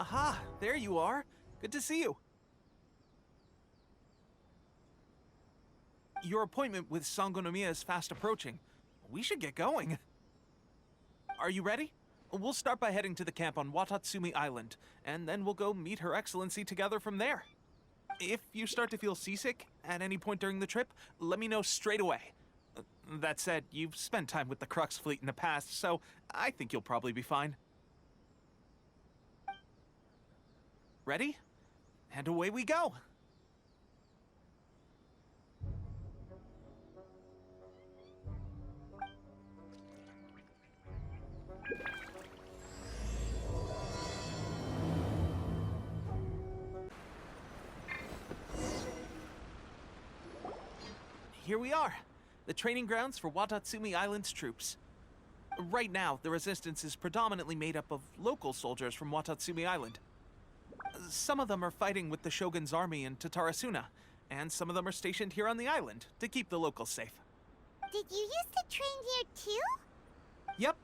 Aha, there you are. Good to see you. Your appointment with Sangonomiya is fast approaching. We should get going. Are you ready? We'll start by heading to the camp on Watatsumi Island, and then we'll go meet Her Excellency together from there. If you start to feel seasick at any point during the trip, let me know straight away. That said, you've spent time with the Crux fleet in the past, so I think you'll probably be fine. Ready? And away we go! Here we are, the training grounds for Watatsumi Island's troops. Right now, the resistance is predominantly made up of local soldiers from Watatsumi Island. Some of them are fighting with the Shogun's army in Tatarasuna, and some of them are stationed here on the island to keep the locals safe. Did you used to train here too? Yep.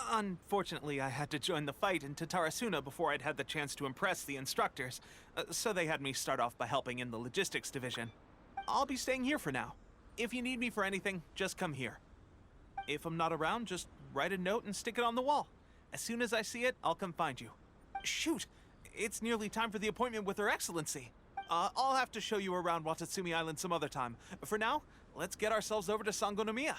Unfortunately, I had to join the fight in Tatarasuna before I'd had the chance to impress the instructors, so they had me start off by helping in the logistics division. I'll be staying here for now. If you need me for anything, just come here. If I'm not around, just write a note and stick it on the wall. As soon as I see it, I'll come find you. Shoot! It's nearly time for the appointment with Her Excellency. I'll have to show you around Watatsumi Island some other time. For now, let's get ourselves over to Sangonomiya.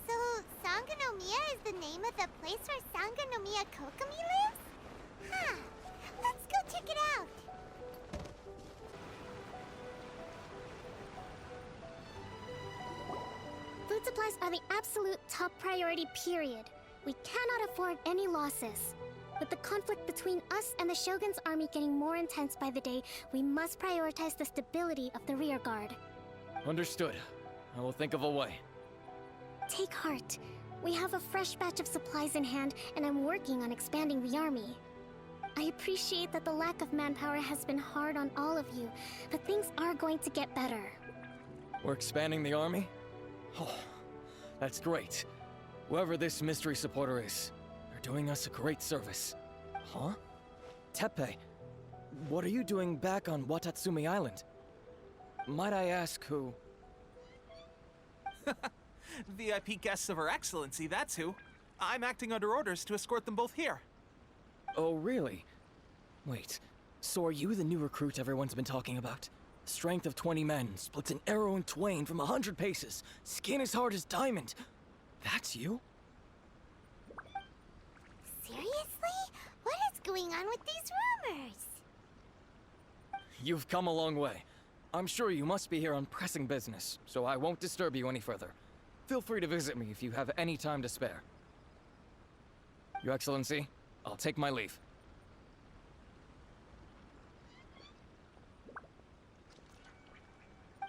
So, Sangonomiya is the name of the place where Sangonomiya Kokomi lives? Huh. Let's go check it out. Food supplies are the absolute top priority, period. We cannot afford any losses. With the conflict between us and the Shogun's army getting more intense by the day, we must prioritize the stability of the rear guard. Understood. I will think of a way. Take heart. We have a fresh batch of supplies in hand, and I'm working on expanding the army. I appreciate that the lack of manpower has been hard on all of you, but things are going to get better. We're expanding the army? Oh, that's great. Whoever this mystery supporter is, they're doing us a great service. Huh? Teppei, what are you doing back on Watatsumi Island? Might I ask who? VIP guests of Her Excellency, that's who. I'm acting under orders to escort them both here. Oh, really? Wait, so are you the new recruit everyone's been talking about? Strength of 20 men, splits an arrow in twain from 100 paces, skin as hard as diamond. That's you? Seriously? What is going on with these rumors? You've come a long way. I'm sure you must be here on pressing business, so I won't disturb you any further. Feel free to visit me if you have any time to spare. Your Excellency, I'll take my leave.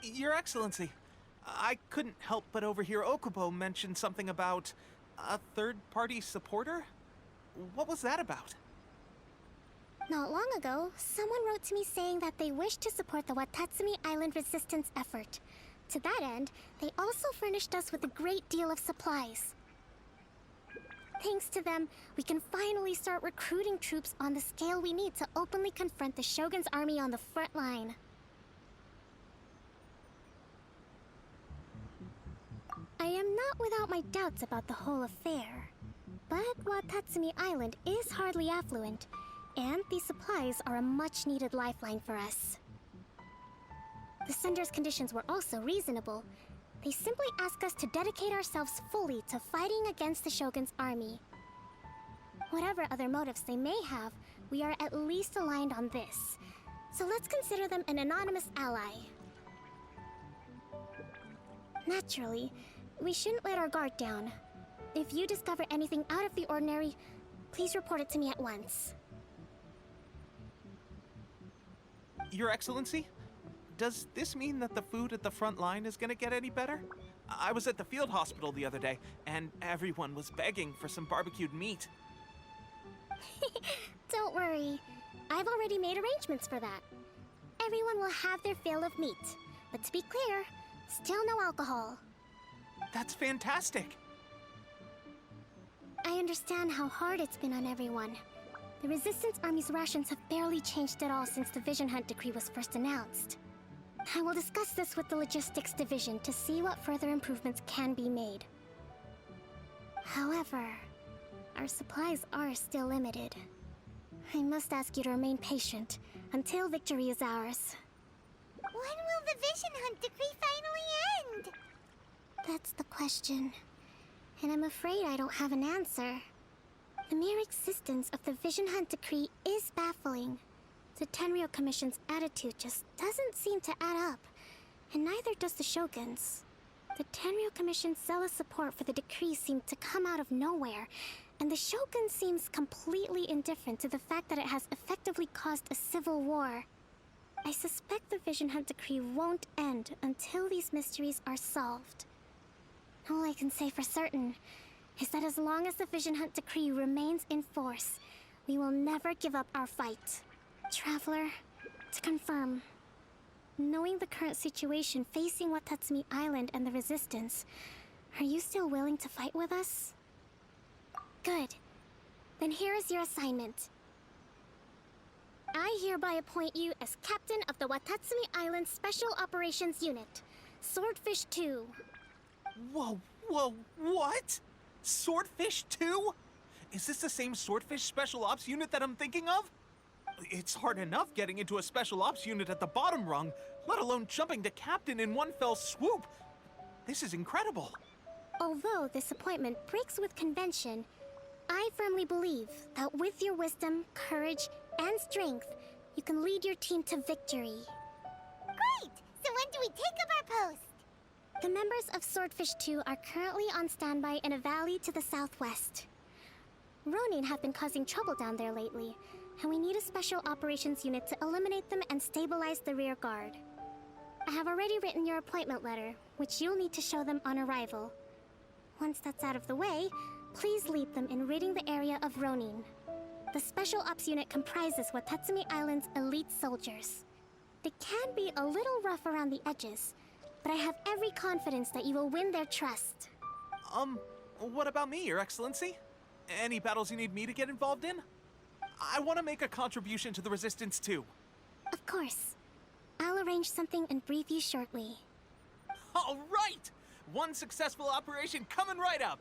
Your Excellency, I couldn't help but overhear Okubo mention something about a third-party supporter? What was that about? Not long ago, someone wrote to me saying that they wish to support the Watatsumi Island resistance effort. To that end, they also furnished us with a great deal of supplies. Thanks to them, we can finally start recruiting troops on the scale we need to openly confront the Shogun's army on the front line. I am not without my doubts about the whole affair. But Watatsumi Island is hardly affluent, and these supplies are a much-needed lifeline for us. The sender's conditions were also reasonable. They simply ask us to dedicate ourselves fully to fighting against the Shogun's army. Whatever other motives they may have, we are at least aligned on this. So let's consider them an anonymous ally. Naturally, we shouldn't let our guard down. If you discover anything out of the ordinary, please report it to me at once. Your Excellency? Does this mean that the food at the front line is gonna get any better? I was at the field hospital the other day, and everyone was begging for some barbecued meat. Don't worry. I've already made arrangements for that. Everyone will have their fill of meat. But to be clear, still no alcohol. That's fantastic! I understand how hard it's been on everyone. The Resistance Army's rations have barely changed at all since the Vision Hunt decree was first announced. I will discuss this with the Logistics Division to see what further improvements can be made. However, our supplies are still limited. I must ask you to remain patient until victory is ours. When will the Vision Hunt decree finally end? That's the question. And I'm afraid I don't have an answer. The mere existence of the Vision Hunt decree is baffling. The Tenryou Commission's attitude just doesn't seem to add up, and neither does the Shogun's. The Tenryou Commission's zealous support for the decree seemed to come out of nowhere, and the Shogun seems completely indifferent to the fact that it has effectively caused a civil war. I suspect the Vision Hunt decree won't end until these mysteries are solved. All I can say for certain is that as long as the Vision Hunt decree remains in force, we will never give up our fight. Traveler, to confirm, knowing the current situation facing Watatsumi Island and the Resistance, are you still willing to fight with us? Good. Then here is your assignment. I hereby appoint you as captain of the Watatsumi Island Special Operations Unit, Swordfish 2. Whoa, what? Swordfish 2? Is this the same Swordfish Special Ops unit that I'm thinking of? It's hard enough getting into a Special Ops unit at the bottom rung, let alone jumping to captain in one fell swoop. This is incredible. Although this appointment breaks with convention, I firmly believe that with your wisdom, courage, and strength, you can lead your team to victory. Great! So when do we take up our post? The members of Swordfish 2 are currently on standby in a valley to the southwest. Ronin have been causing trouble down there lately, and we need a special operations unit to eliminate them and stabilize the rear guard. I have already written your appointment letter, which you'll need to show them on arrival. Once that's out of the way, please lead them in ridding the area of Ronin. The Special Ops unit comprises Watatsumi Island's elite soldiers. They can be a little rough around the edges, but I have every confidence that you will win their trust. What about me, Your Excellency? Any battles you need me to get involved in? I want to make a contribution to the Resistance too. Of course. I'll arrange something and brief you shortly. All right! One successful operation coming right up!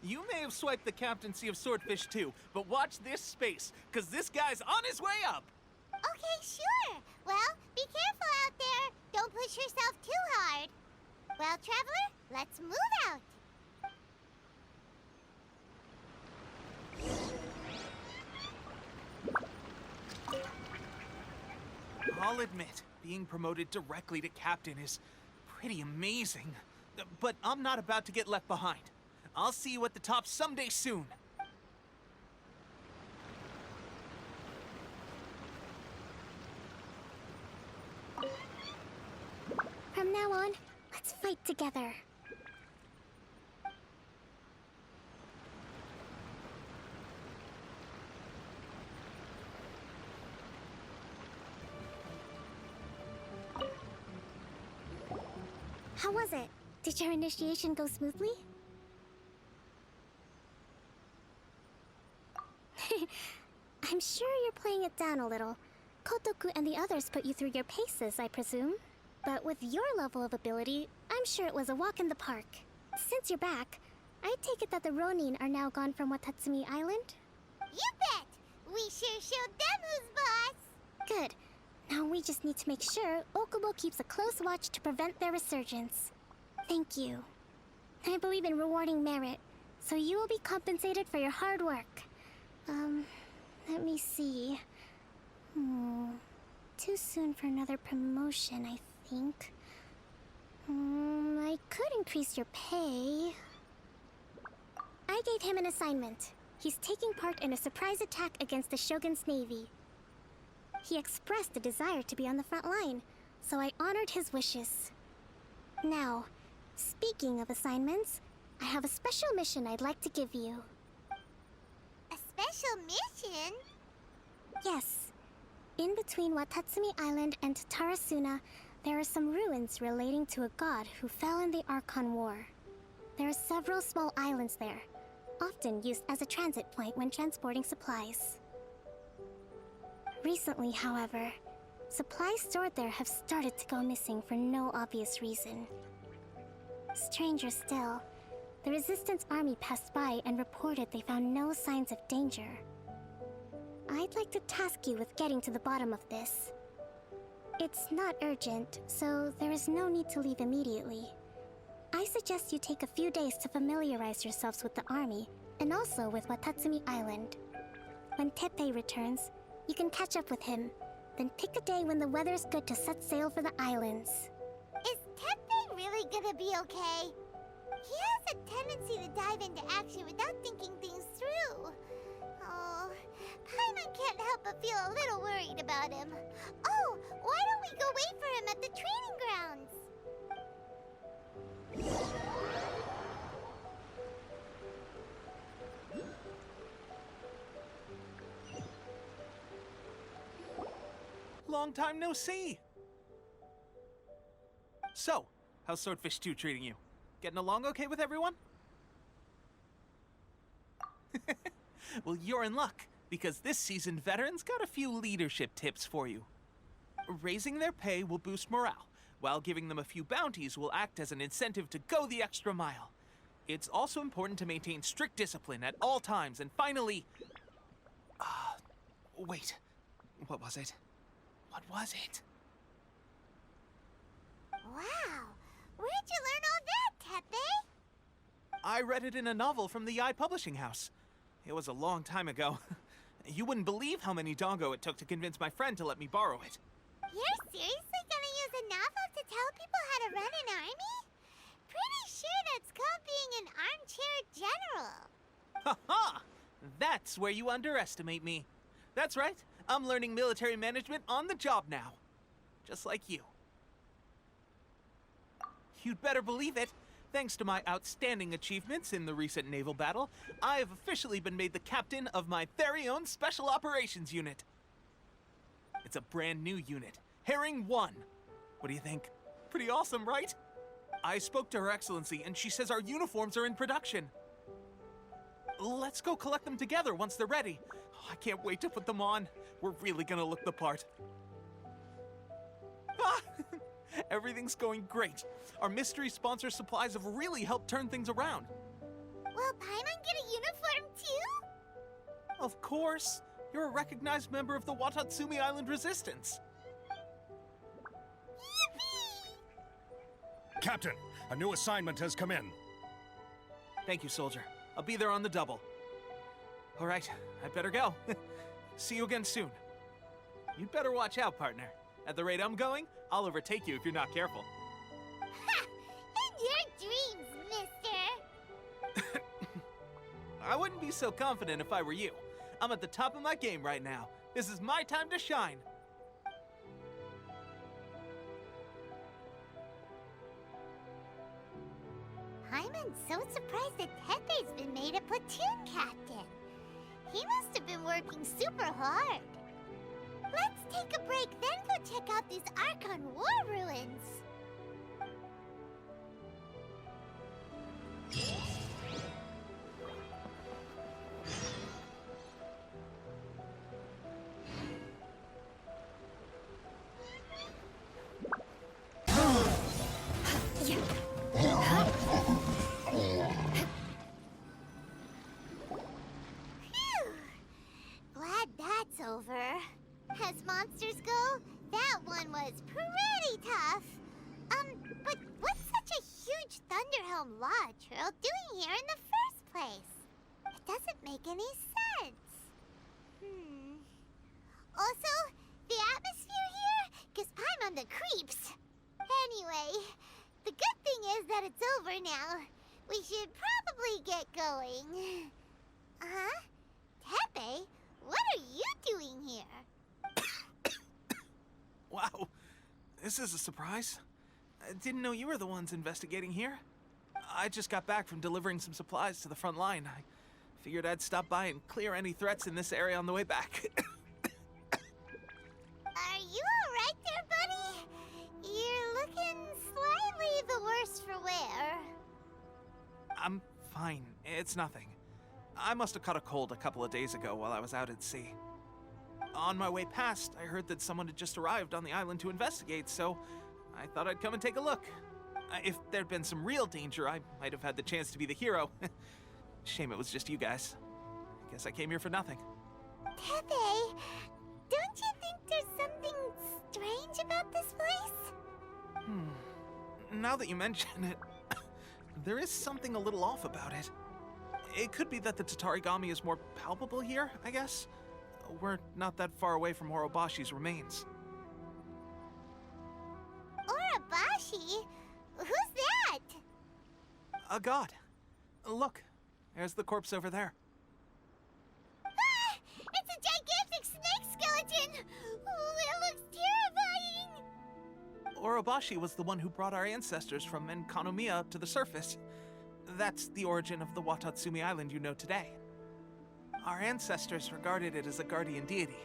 You may have swiped the captaincy of Swordfish 2, but watch this space, because this guy's on his way up! Okay, sure. Well, be careful out there. Don't push yourself too hard. Well, Traveler, let's move out. I'll admit, being promoted directly to captain is pretty amazing. But I'm not about to get left behind. I'll see you at the top someday soon. From now on, let's fight together. How was it? Did your initiation go smoothly? I'm sure you're playing it down a little. Kotoku and the others put you through your paces, I presume. But with your level of ability, I'm sure it was a walk in the park. Since you're back, I take it that the Ronin are now gone from Watatsumi Island? You bet! We sure showed them who's boss! Good. Now we just need to make sure Okubo keeps a close watch to prevent their resurgence. Thank you. I believe in rewarding merit, so you will be compensated for your hard work. Let me see. Too soon for another promotion, I think. I could increase your pay. I gave him an assignment. He's taking part in a surprise attack against the Shogun's navy. He expressed a desire to be on the front line, so I honored his wishes. Now, speaking of assignments, I have a special mission I'd like to give you. A special mission? Yes. In between Watatsumi Island and Tarasuna, there are some ruins relating to a god who fell in the Archon War. There are several small islands there, often used as a transit point when transporting supplies. Recently, however, supplies stored there have started to go missing for no obvious reason. Stranger still, the Resistance army passed by and reported they found no signs of danger. I'd like to task you with getting to the bottom of this. It's not urgent, so there is no need to leave immediately. I suggest you take a few days to familiarize yourselves with the army, and also with Watatsumi Island. When Teppei returns, you can catch up with him, then pick a day when the weather's good to set sail for the islands. Is Teppei really gonna be okay? He has a tendency to dive into action without thinking things through. Oh, Paimon can't help but feel a little worried about him. Oh, why don't we go wait for him at the training grounds? Long time no see! So, how's Swordfish 2 treating you? Getting along okay with everyone? Well, you're in luck, because this seasoned veteran's got a few leadership tips for you. Raising their pay will boost morale, while giving them a few bounties will act as an incentive to go the extra mile. It's also important to maintain strict discipline at all times, and finally... wait. What was it? What was it? Wow, where'd you learn all that, Teppei? I read it in a novel from the Yae Publishing House. It was a long time ago. You wouldn't believe how many dongo it took to convince my friend to let me borrow it. You're seriously gonna use a novel to tell people how to run an army? Pretty sure that's called being an armchair general. Ha ha! That's where you underestimate me. That's right. I'm learning military management on the job now. Just like you. You'd better believe it. Thanks to my outstanding achievements in the recent naval battle, I have officially been made the captain of my very own Special Operations Unit. It's a brand new unit, Herring 1. What do you think? Pretty awesome, right? I spoke to Her Excellency, and she says our uniforms are in production. Let's go collect them together once they're ready. Oh, I can't wait to put them on. We're really gonna look the part. Ah! Everything's going great. Our mystery sponsor supplies have really helped turn things around. Will Paimon get a uniform too? Of course. You're a recognized member of the Watatsumi Island Resistance. Yippee! Captain, a new assignment has come in. Thank you, soldier. I'll be there on the double. All right, I'd better go. See you again soon. You'd better watch out, partner. At the rate I'm going, I'll overtake you if you're not careful. Ha! In your dreams, mister! I wouldn't be so confident if I were you. I'm at the top of my game right now. This is my time to shine. Paimon's so surprised that Teppei's been made a platoon captain. He must have been working super hard. Let's take a break, then go check out these Archon War ruins. Phew. Glad that's over. As monsters go, that one was pretty tough. But what's such a huge Thunderhelm Lodge Earl doing here in the first place? It doesn't make any sense. Also, the atmosphere here gives Paimon the creeps. Anyway, the good thing is that it's over now. We should probably get going. Huh? Teppei, what are you doing here? Wow, this is a surprise. I didn't know you were the ones investigating here. I just got back from delivering some supplies to the front line. I figured I'd stop by and clear any threats in this area on the way back. Are you alright there, buddy? You're looking slightly the worse for wear. I'm fine. It's nothing. I must have caught a cold a couple of days ago while I was out at sea. On my way past, I heard that someone had just arrived on the island to investigate, so I thought I'd come and take a look. If there'd been some real danger, I might have had the chance to be the hero. Shame it was just you guys. Guess I came here for nothing. Tepe, don't you think there's something strange about this place? Now that you mention it, there is something a little off about it. It could be that the Tatarigami is more palpable here, I guess. We're not that far away from Orobashi's remains. Orobashi? Who's that? A god. Look, there's the corpse over there. Ah! It's a gigantic snake skeleton! Oh, it looks terrifying! Orobashi was the one who brought our ancestors from Enkanomiya up to the surface. That's the origin of the Watatsumi Island you know today. Our ancestors regarded it as a guardian deity.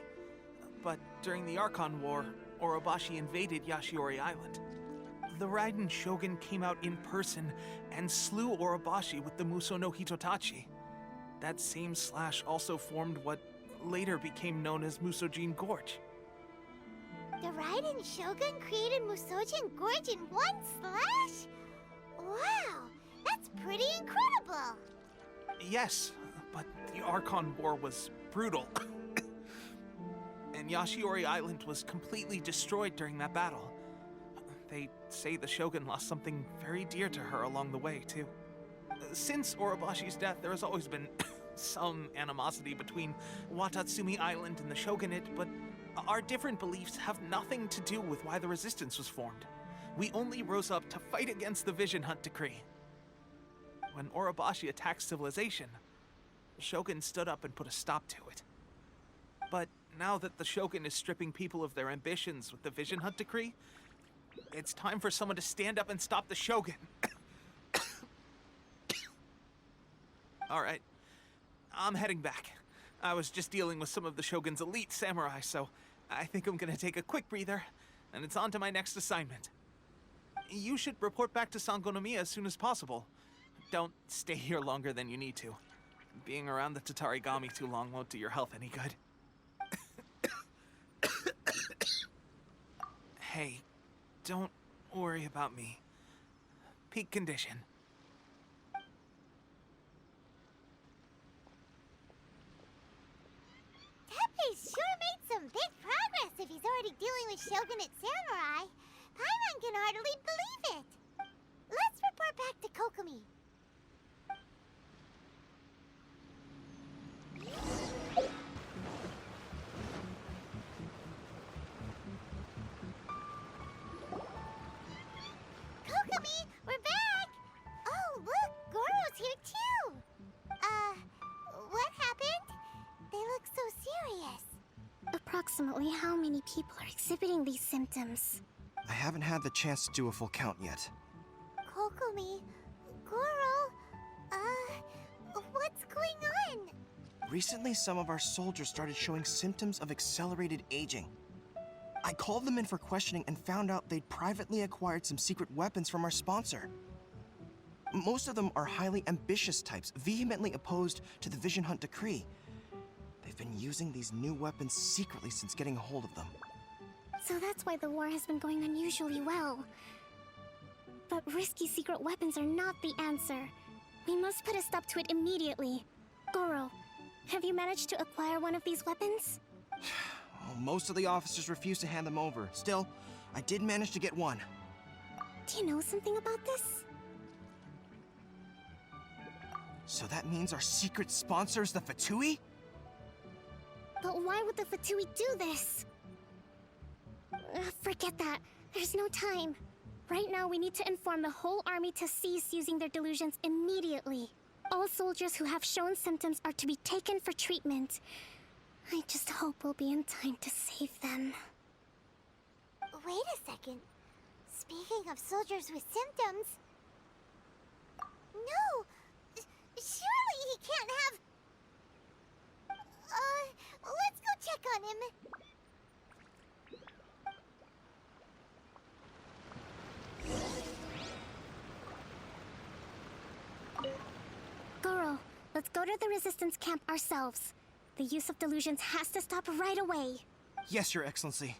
But during the Archon War, Orobashi invaded Yashiori Island. The Raiden Shogun came out in person and slew Orobashi with the Muso no Hitotachi. That same slash also formed what later became known as Musojin Gorge. The Raiden Shogun created Musojin Gorge in one slash? Wow, that's pretty incredible! Yes, but the Archon War was brutal. And Yashiori Island was completely destroyed during that battle. They say the Shogun lost something very dear to her along the way, too. Since Orobashi's death, there has always been some animosity between Watatsumi Island and the Shogunate, but our different beliefs have nothing to do with why the resistance was formed. We only rose up to fight against the Vision Hunt Decree. When Orobashi attacked civilization, the Shogun stood up and put a stop to it. But now that the Shogun is stripping people of their ambitions with the Vision Hunt Decree, it's time for someone to stand up and stop the Shogun. All right, I'm heading back. I was just dealing with some of the Shogun's elite samurai, so I think I'm gonna take a quick breather, and it's on to my next assignment. You should report back to Sangonomiya as soon as possible. Don't stay here longer than you need to. Being around the Tatarigami too long won't do your health any good. Hey, don't worry about me. Peak condition. Tepe's sure made some big progress if he's already dealing with Shogunate samurai. Paimon can hardly believe it. Let's report back to Kokomi. Kokomi, we're back! Oh, look, Goro's here too! What happened? They look so serious. Approximately how many people are exhibiting these symptoms? I haven't had the chance to do a full count yet. Kokomi, Goro, what's going on? Recently, some of our soldiers started showing symptoms of accelerated aging. I called them in for questioning and found out they'd privately acquired some secret weapons from our sponsor. Most of them are highly ambitious types, vehemently opposed to the Vision Hunt Decree. They've been using these new weapons secretly since getting a hold of them. So that's why the war has been going unusually well. But risky secret weapons are not the answer. We must put a stop to it immediately. Goro, have you managed to acquire one of these weapons? Well, most of the officers refuse to hand them over. Still, I did manage to get one. Do you know something about this? So that means our secret sponsor is the Fatui? But why would the Fatui do this? Forget that. There's no time. Right now, we need to inform the whole army to cease using their delusions immediately. All soldiers who have shown symptoms are to be taken for treatment. I just hope we'll be in time to save them. Wait a second. Speaking of soldiers with symptoms... No! Surely he can't have... let's go check on him. Goro, let's go to order the resistance camp ourselves. The use of delusions has to stop right away. Yes, Your Excellency.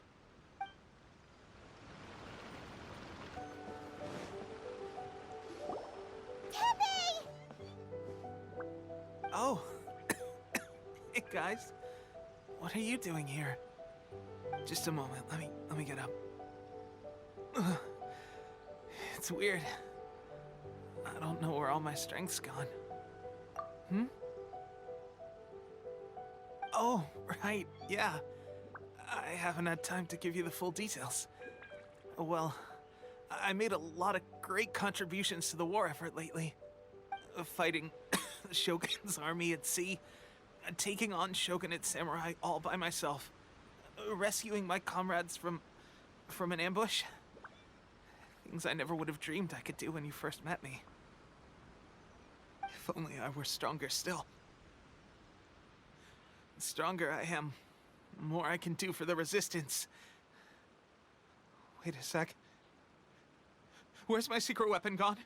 Teppei! Oh. Hey, guys. What are you doing here? Just a moment. Let me get up. Ugh. It's weird. I don't know where all my strength's gone. Hmm? Oh, right. Yeah. I haven't had time to give you the full details. Well, I made a lot of great contributions to the war effort lately. Fighting the Shogun's army at sea, taking on Shogunate samurai all by myself, rescuing my comrades from an ambush. Things I never would have dreamed I could do when you first met me. If only I were stronger still. The stronger I am, the more I can do for the Resistance. Wait a sec. Where's my secret weapon gone?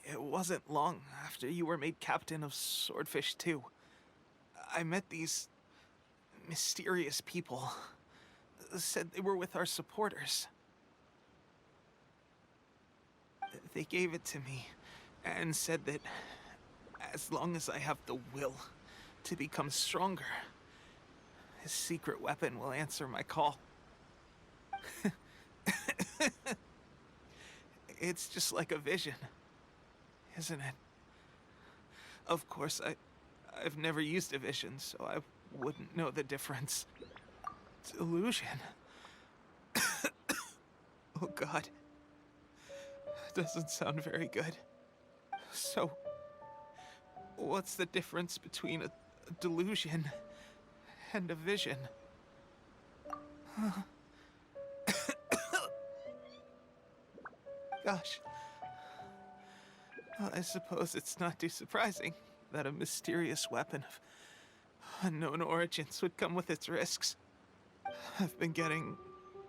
It wasn't long after you were made captain of Swordfish 2. I met these mysterious people. Said they were with our supporters. They gave it to me and said that as long as I have the will to become stronger, his secret weapon will answer my call. It's just like a vision, isn't it? Of course, I've never used a vision, so I wouldn't know the difference. Delusion. Oh God. Doesn't sound very good. So, what's the difference between a delusion and a vision? Gosh. Well, I suppose it's not too surprising that a mysterious weapon of unknown origins would come with its risks. I've been getting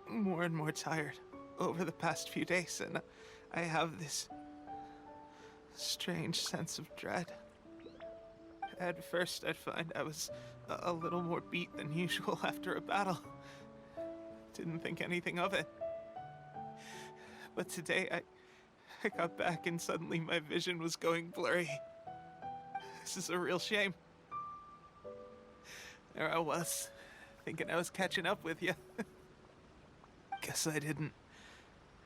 more and more tired over the past few days, and I have this strange sense of dread. At first, I'd find I was a little more beat than usual after a battle. Didn't think anything of it. But today, I got back and suddenly my vision was going blurry. This is a real shame. There I was, thinking I was catching up with you. Guess I didn't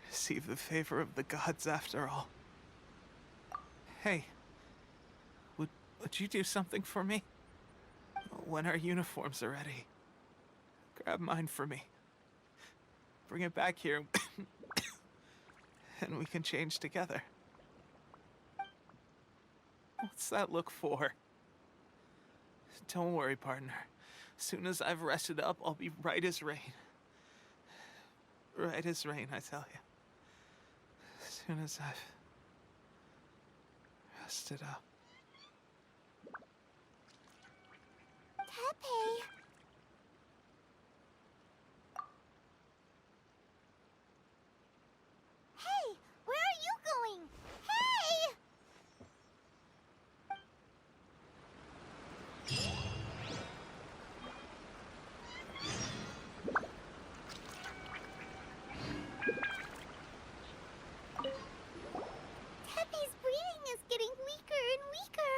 receive the favor of the gods after all. Hey, would you do something for me? When our uniforms are ready, grab mine for me. Bring it back here, and we can change together. What's that look for? Don't worry, partner. As soon as I've rested up, I'll be right as rain. Right as rain, I tell you. As soon as I've rested up. Teppei! Hey! Where are you going? Hey! Teppei's breathing is getting weaker and weaker.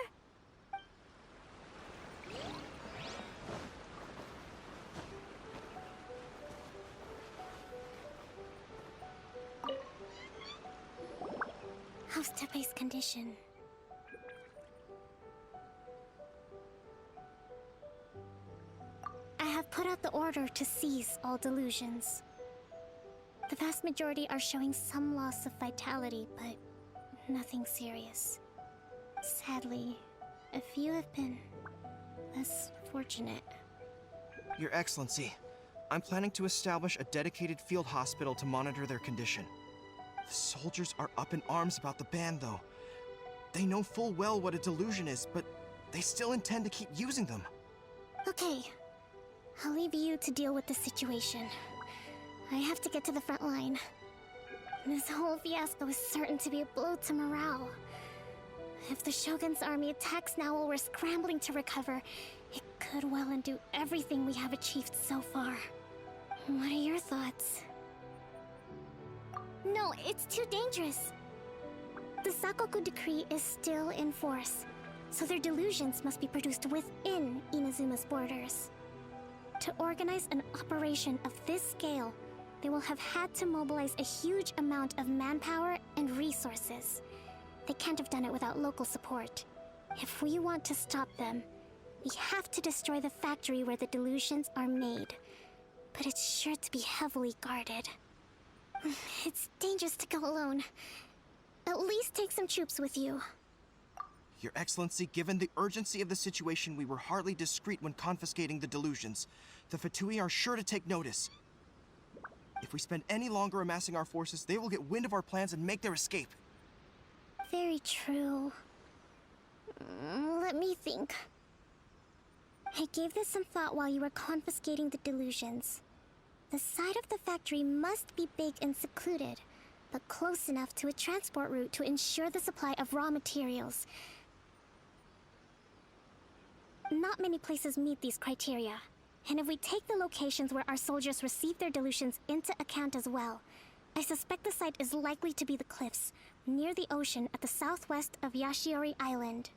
How's Teppei's condition? I have put out the order to seize all delusions. The vast majority are showing some loss of vitality, but nothing serious. Sadly, a few have been less fortunate. Your Excellency, I'm planning to establish a dedicated field hospital to monitor their condition. The soldiers are up in arms about the ban, though. They know full well what a delusion is, but they still intend to keep using them. Okay, I'll leave you to deal with the situation. I have to get to the front line. This whole fiasco is certain to be a blow to morale. If the Shogun's army attacks now while we're scrambling to recover, it could well undo everything we have achieved so far. What are your thoughts? No, it's too dangerous. The Sakoku decree is still in force, so their delusions must be produced within Inazuma's borders. To organize an operation of this scale, they will have had to mobilize a huge amount of manpower and resources. They can't have done it without local support. If we want to stop them, we have to destroy the factory where the delusions are made. But it's sure to be heavily guarded. It's dangerous to go alone. At least take some troops with you. Your Excellency, given the urgency of the situation, we were hardly discreet when confiscating the delusions. The Fatui are sure to take notice. If we spend any longer amassing our forces, they will get wind of our plans and make their escape. Very true. Let me think. I gave this some thought while you were confiscating the delusions. The side of the factory must be big and secluded, but close enough to a transport route to ensure the supply of raw materials. Not many places meet these criteria, and if we take the locations where our soldiers receive their delusions into account as well, I suspect the site is likely to be the cliffs, near the ocean at the southwest of Yashiori Island.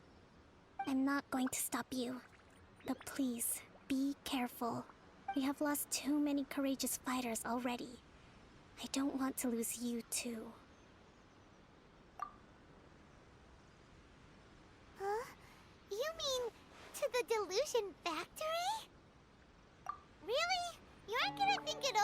I'm not going to stop you, but please, be careful. We have lost too many courageous fighters already. I don't want to lose you too. Huh? You mean to the delusion factory? Really? You aren't gonna think it